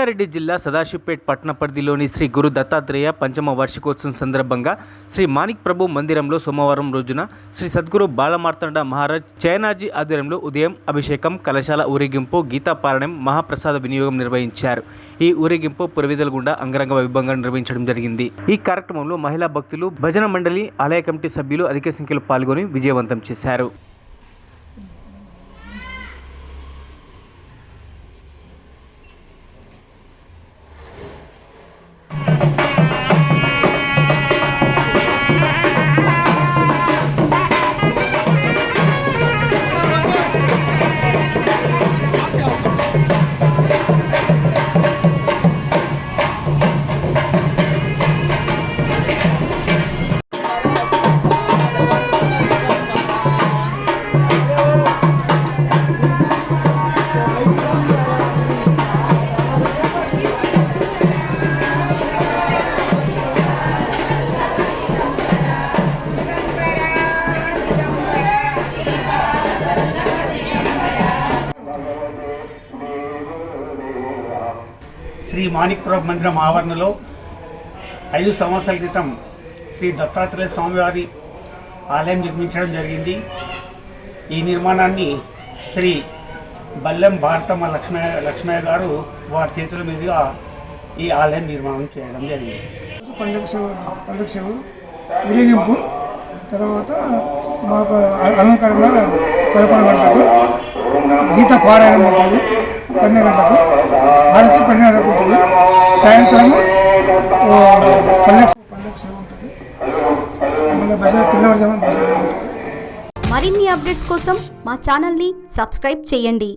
రంగారెడ్డి జిల్లా సదాశివపేట్ పట్టణ పరిధిలోని శ్రీ గురు దత్తాత్రేయ పంచమ వార్షికోత్సవం సందర్భంగా శ్రీ మాణిక్ ప్రభు మందిరంలో సోమవారం రోజున శ్రీ సద్గురు బాలమార్తండ మహారాజ్ చైనాజీ ఆధ్వర్యంలో ఉదయం అభిషేకం, కలశాల ఊరేగింపు, గీతాపారాయణం, మహాప్రసాద వినియోగం నిర్వహించారు. ఈ ఊరేగింపు పురవీధుల గుండా అంగరంగ వైభవంగా నిర్వహించడం జరిగింది. ఈ కార్యక్రమంలో మహిళా భక్తులు, భజన మండలి, ఆలయ కమిటీ సభ్యులు అధిక సంఖ్యలో పాల్గొని విజయవంతం చేశారు. శ్రీ మాణిక్ ప్రభు మందిరం ఆవరణలో 5 సంవత్సరాల క్రితం శ్రీ దత్తాత్రేయ స్వామివారి ఆలయం నిర్మించడం జరిగింది. ఈ నిర్మాణాన్ని శ్రీ బల్లెం భారతమ్మ లక్ష్మయ్య గారు వారి చేతుల మీదుగా ఈ ఆలయం నిర్మాణం చేయడం జరిగింది. పండుగ సేవ ఊరేగింపు తర్వాత మాకు అలంకరణ 11 గంటలకు, గీత పారాయణం ఉంటుంది 12 గంటలకు, హారతి 12 గంటలకు ఉంటుంది. సాయంత్రం పండుగ సేవ ఉంటుంది. మళ్ళీ భజన తెల్లవారుజామున భజన ఉంటుంది. మరిన్ని అప్డేట్స్ కోసం మా ఛానల్ని సబ్స్క్రైబ్ చేయండి.